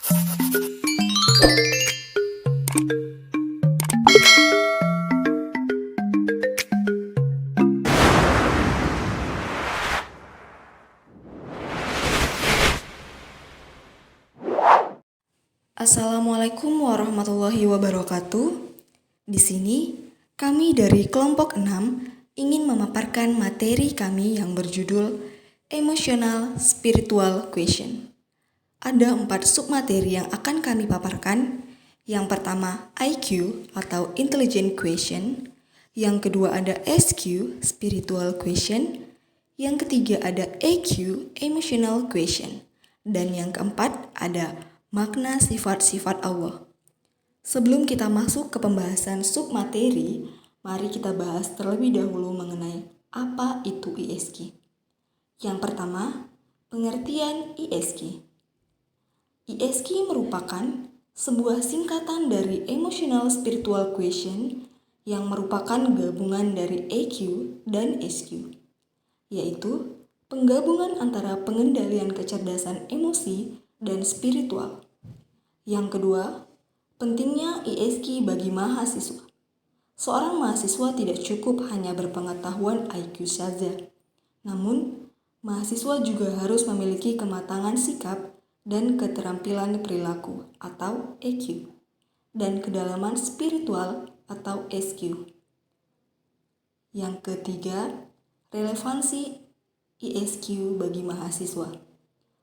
Assalamualaikum warahmatullahi wabarakatuh. Di sini, kami dari kelompok 6 ingin memaparkan materi kami yang berjudul Emotional Spiritual Question. Ada 4 submateri yang akan kami paparkan. Yang pertama, IQ atau Intelligent Question. Yang kedua ada SQ, Spiritual Question. Yang ketiga ada EQ, Emotional Question. Dan yang keempat ada makna sifat-sifat Allah. Sebelum kita masuk ke pembahasan submateri, mari kita bahas terlebih dahulu mengenai apa itu ISQ. Yang pertama, pengertian ISQ. ISQ merupakan sebuah singkatan dari Emotional Spiritual Question yang merupakan gabungan dari EQ dan SQ, yaitu penggabungan antara pengendalian kecerdasan emosi dan spiritual. Yang kedua, pentingnya ISQ bagi mahasiswa. Seorang mahasiswa tidak cukup hanya berpengetahuan IQ saja, namun mahasiswa juga harus memiliki kematangan sikap dan keterampilan perilaku atau EQ, dan kedalaman spiritual atau SQ. Yang ketiga, relevansi ISQ bagi mahasiswa.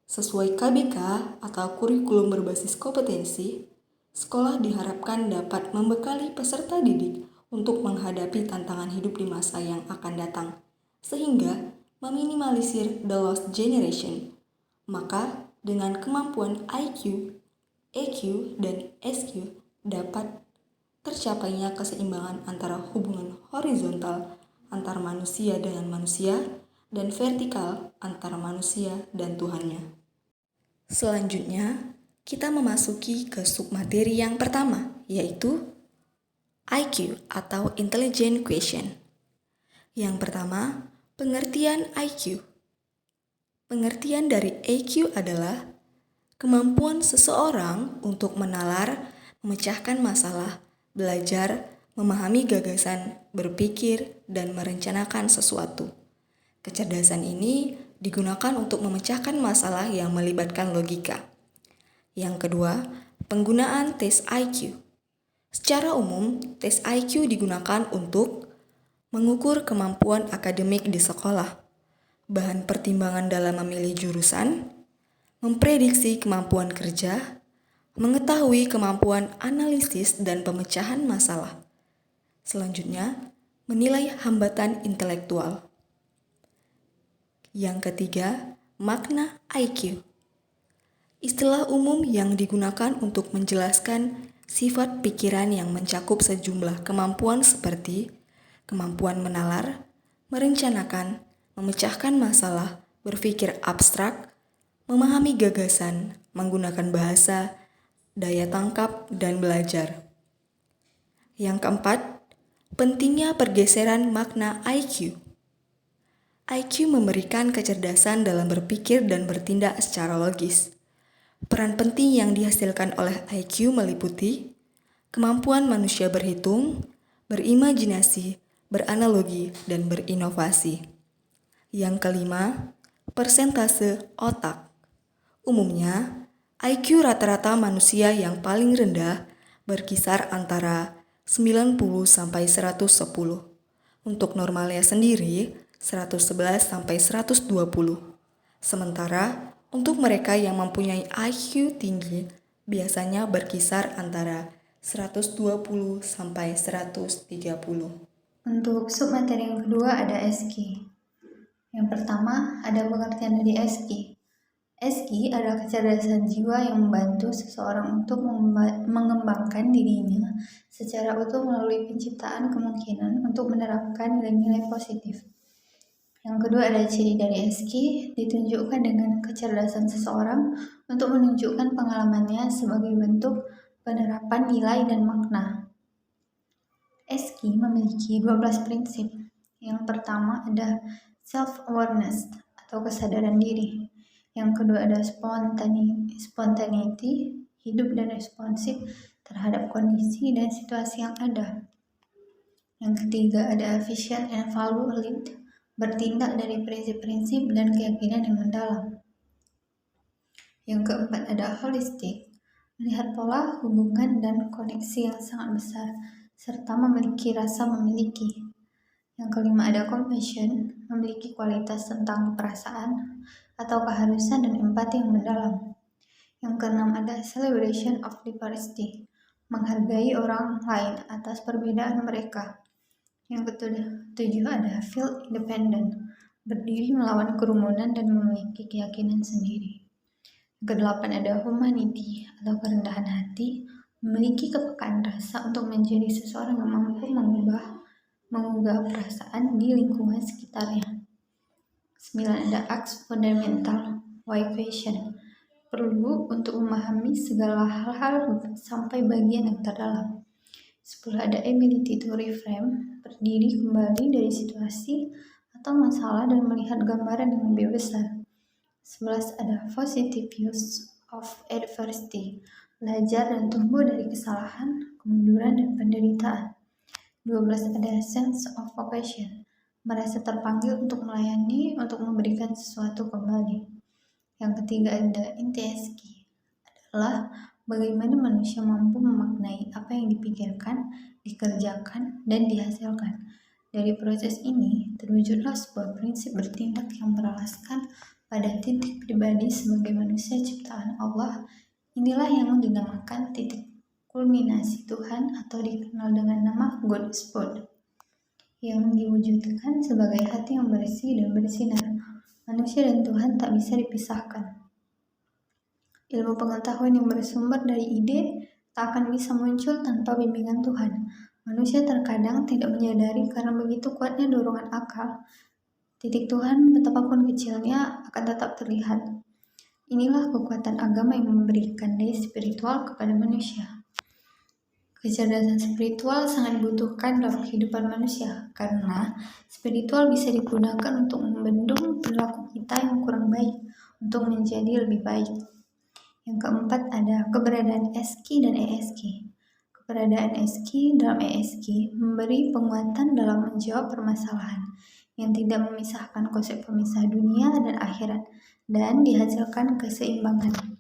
Sesuai KBK atau kurikulum berbasis kompetensi, sekolah diharapkan dapat membekali peserta didik untuk menghadapi tantangan hidup di masa yang akan datang, sehingga meminimalisir the lost generation. Maka, dengan kemampuan IQ, EQ, dan SQ dapat tercapainya keseimbangan antara hubungan horizontal antar manusia dengan manusia dan vertikal antara manusia dan Tuhannya. Selanjutnya, kita memasuki ke submateri yang pertama, yaitu IQ atau Intelligent Question. Yang pertama, pengertian IQ. Pengertian dari IQ adalah kemampuan seseorang untuk menalar, memecahkan masalah, belajar, memahami gagasan, berpikir, dan merencanakan sesuatu. Kecerdasan ini digunakan untuk memecahkan masalah yang melibatkan logika. Yang kedua, penggunaan tes IQ. Secara umum, tes IQ digunakan untuk mengukur kemampuan akademik di sekolah, bahan pertimbangan dalam memilih jurusan, memprediksi kemampuan kerja, mengetahui kemampuan analisis dan pemecahan masalah. Selanjutnya, menilai hambatan intelektual. Yang ketiga, makna IQ. Istilah umum yang digunakan untuk menjelaskan sifat pikiran yang mencakup sejumlah kemampuan seperti kemampuan menalar, merencanakan, memecahkan masalah, berpikir abstrak, memahami gagasan, menggunakan bahasa, daya tangkap, dan belajar. Yang keempat, pentingnya pergeseran makna IQ. IQ memberikan kecerdasan dalam berpikir dan bertindak secara logis. Peran penting yang dihasilkan oleh IQ meliputi kemampuan manusia berhitung, berimajinasi, beranalogi, dan berinovasi. Yang kelima, persentase otak. Umumnya, IQ rata-rata manusia yang paling rendah berkisar antara 90 sampai 110. Untuk normalnya sendiri, 111 sampai 120. Sementara, untuk mereka yang mempunyai IQ tinggi, biasanya berkisar antara 120 sampai 130. Untuk submateri yang kedua ada SQ. Yang pertama ada pengertian dari SQ. SQ adalah kecerdasan jiwa yang membantu seseorang untuk mengembangkan dirinya secara utuh melalui penciptaan kemungkinan untuk menerapkan nilai-nilai positif. Yang kedua ada ciri dari SQ, ditunjukkan dengan kecerdasan seseorang untuk menunjukkan pengalamannya sebagai bentuk penerapan nilai dan makna. SQ memiliki 12 prinsip. Yang pertama ada self-awareness atau kesadaran diri. Yang kedua ada spontaneity. hidup dan responsif terhadap kondisi dan situasi yang ada. Yang ketiga ada efficient and value-led, bertindak dari prinsip-prinsip dan keyakinan yang mendalam. Yang keempat ada holistic, melihat pola hubungan dan koneksi yang sangat besar, serta memiliki rasa memiliki. Yang kelima ada compassion, memiliki kualitas tentang perasaan atau keharusan dan empati yang mendalam. Yang keenam ada celebration of diversity, menghargai orang lain atas perbedaan mereka. Yang ketujuh ada feel independent, berdiri melawan kerumunan dan memiliki keyakinan sendiri. Yang kedelapan ada humanity atau kerendahan hati, memiliki kepekaan rasa untuk menjadi seseorang yang mampu mengubah perasaan di lingkungan sekitarnya. 9 ada acts fundamental, why question, perlu untuk memahami segala hal-hal sampai bagian yang terdalam. 10 ada ability to reframe, berdiri kembali dari situasi atau masalah dan melihat gambaran yang lebih besar. 11 ada positive use of adversity, belajar dan tumbuh dari kesalahan, kemunduran dan penderitaan. 12 ada sense of vocation, merasa terpanggil untuk melayani, untuk memberikan sesuatu kembali. Yang ketiga ada INTSG, adalah bagaimana manusia mampu memaknai apa yang dipikirkan, dikerjakan, dan dihasilkan. Dari proses ini, terwujudlah sebuah prinsip bertindak yang beralaskan pada titik pribadi sebagai manusia ciptaan Allah. Inilah yang dinamakan titik kulminasi Tuhan atau dikenal dengan nama God Spot, yang diwujudkan sebagai hati yang bersih dan bersinar. Manusia dan Tuhan tak bisa dipisahkan. Ilmu pengetahuan yang bersumber dari ide tak akan bisa muncul tanpa bimbingan Tuhan. Manusia terkadang tidak menyadari karena begitu kuatnya dorongan akal. Titik Tuhan betapapun kecilnya akan tetap terlihat. Inilah kekuatan agama yang memberikan daya spiritual kepada manusia. Kecerdasan spiritual sangat dibutuhkan dalam kehidupan manusia karena spiritual bisa digunakan untuk membendung perilaku kita yang kurang baik untuk menjadi lebih baik. Yang keempat ada keberadaan SQ dan ESQ. Keberadaan SQ dalam ESQ memberi penguatan dalam menjawab permasalahan yang tidak memisahkan konsep pemisah dunia dan akhirat dan dihasilkan keseimbangan.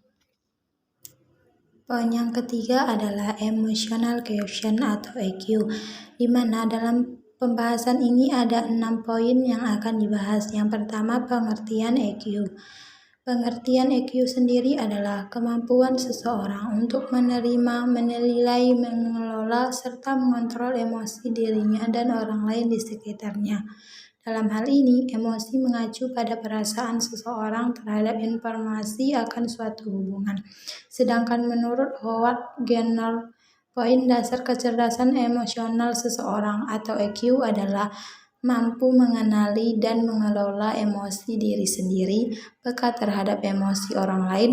Poin yang ketiga adalah emotional quotient atau EQ, di mana dalam pembahasan ini ada 6 poin yang akan dibahas. Yang pertama, pengertian EQ. Pengertian EQ sendiri adalah kemampuan seseorang untuk menerima, menilai, mengelola, serta mengontrol emosi dirinya dan orang lain di sekitarnya. Dalam hal ini, emosi mengacu pada perasaan seseorang terhadap informasi akan suatu hubungan. Sedangkan menurut Howard Gardner, poin dasar kecerdasan emosional seseorang atau EQ adalah mampu mengenali dan mengelola emosi diri sendiri, peka terhadap emosi orang lain,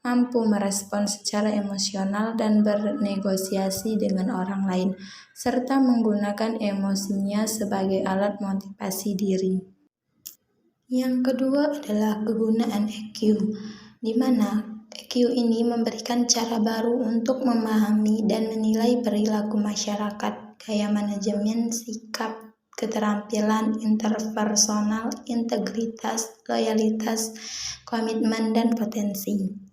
mampu merespon secara emosional dan bernegosiasi dengan orang lain, serta menggunakan emosinya sebagai alat motivasi diri. Yang kedua adalah kegunaan EQ, di mana EQ ini memberikan cara baru untuk memahami dan menilai perilaku masyarakat, gaya manajemen, sikap, keterampilan interpersonal, integritas, loyalitas, komitmen, dan potensi.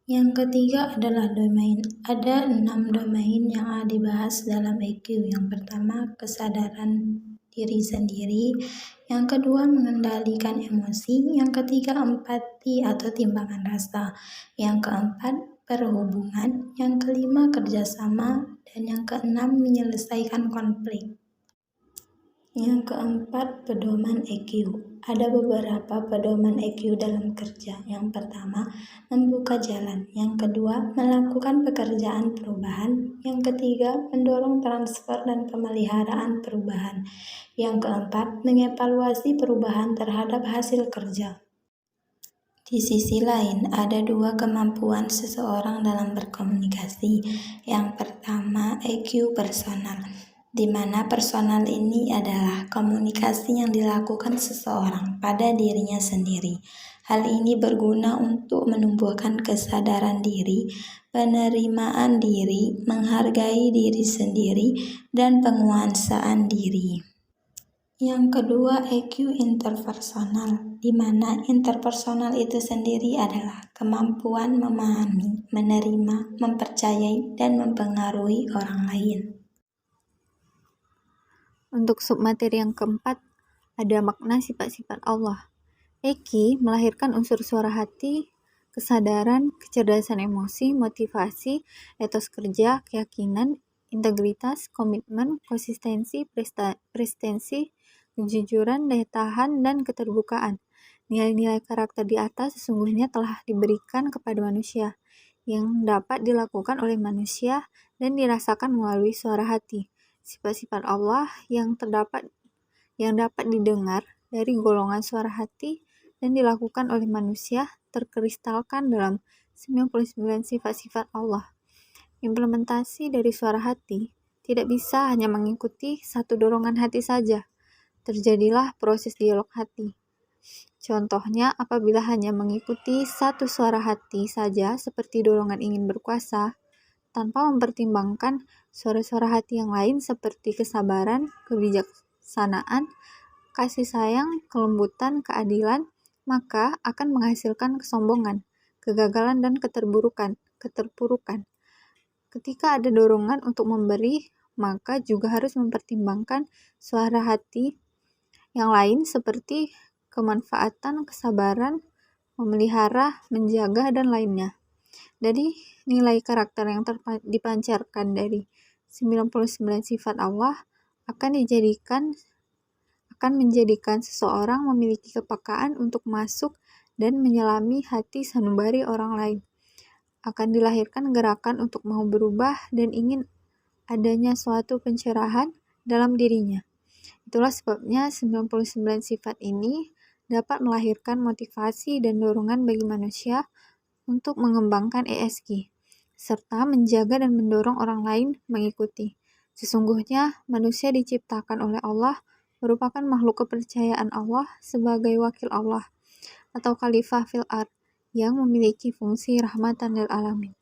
Yang ketiga adalah domain. Ada 6 domain yang dibahas dalam EQ. Yang pertama, kesadaran diri sendiri. Yang kedua, mengendalikan emosi. Yang ketiga, empati atau timbangan rasa. Yang keempat, perhubungan. Yang kelima, kerjasama. Dan yang keenam, menyelesaikan konflik. Yang keempat, pedoman EQ. Ada beberapa pedoman EQ dalam kerja. Yang pertama, membuka jalan. Yang kedua, melakukan pekerjaan perubahan. Yang ketiga, mendorong transfer dan pemeliharaan perubahan. Yang keempat, mengevaluasi perubahan terhadap hasil kerja. Di sisi lain, ada 2 kemampuan seseorang dalam berkomunikasi. Yang pertama, EQ personal. di mana personal ini adalah komunikasi yang dilakukan seseorang pada dirinya sendiri. Hal ini berguna untuk menumbuhkan kesadaran diri, penerimaan diri, menghargai diri sendiri, dan penguasaan diri. Yang kedua, EQ interpersonal, di mana interpersonal itu sendiri adalah kemampuan memahami, menerima, mempercayai, dan mempengaruhi orang lain. Untuk submateri yang keempat, ada makna sifat-sifat Allah. EQ melahirkan unsur suara hati, kesadaran, kecerdasan emosi, motivasi, etos kerja, keyakinan, integritas, komitmen, konsistensi, prestasi, kejujuran, daya tahan, dan keterbukaan. Nilai-nilai karakter di atas sesungguhnya telah diberikan kepada manusia, yang dapat dilakukan oleh manusia dan dirasakan melalui suara hati. Sifat-sifat Allah yang dapat didengar dari golongan suara hati dan dilakukan oleh manusia terkristalkan dalam 99 sifat-sifat Allah. Implementasi dari suara hati tidak bisa hanya mengikuti satu dorongan hati saja. Terjadilah proses dialog hati. Contohnya, apabila hanya mengikuti satu suara hati saja seperti dorongan ingin berkuasa, tanpa mempertimbangkan suara-suara hati yang lain seperti kesabaran, kebijaksanaan, kasih sayang, kelembutan, keadilan, maka akan menghasilkan kesombongan, kegagalan, dan keterpurukan. Ketika ada dorongan untuk memberi, maka juga harus mempertimbangkan suara hati yang lain seperti kemanfaatan, kesabaran, memelihara, menjaga, dan lainnya. Dari nilai karakter yang dipancarkan dari 99 sifat Allah akan menjadikan seseorang memiliki kepekaan untuk masuk dan menyelami hati sanubari orang lain. Akan dilahirkan gerakan untuk mau berubah dan ingin adanya suatu pencerahan dalam dirinya. Itulah sebabnya 99 sifat ini dapat melahirkan motivasi dan dorongan bagi manusia untuk mengembangkan ESG, serta menjaga dan mendorong orang lain mengikuti. Sesungguhnya, manusia diciptakan oleh Allah merupakan makhluk kepercayaan Allah sebagai wakil Allah atau khalifah fil ard yang memiliki fungsi rahmatan lil alamin.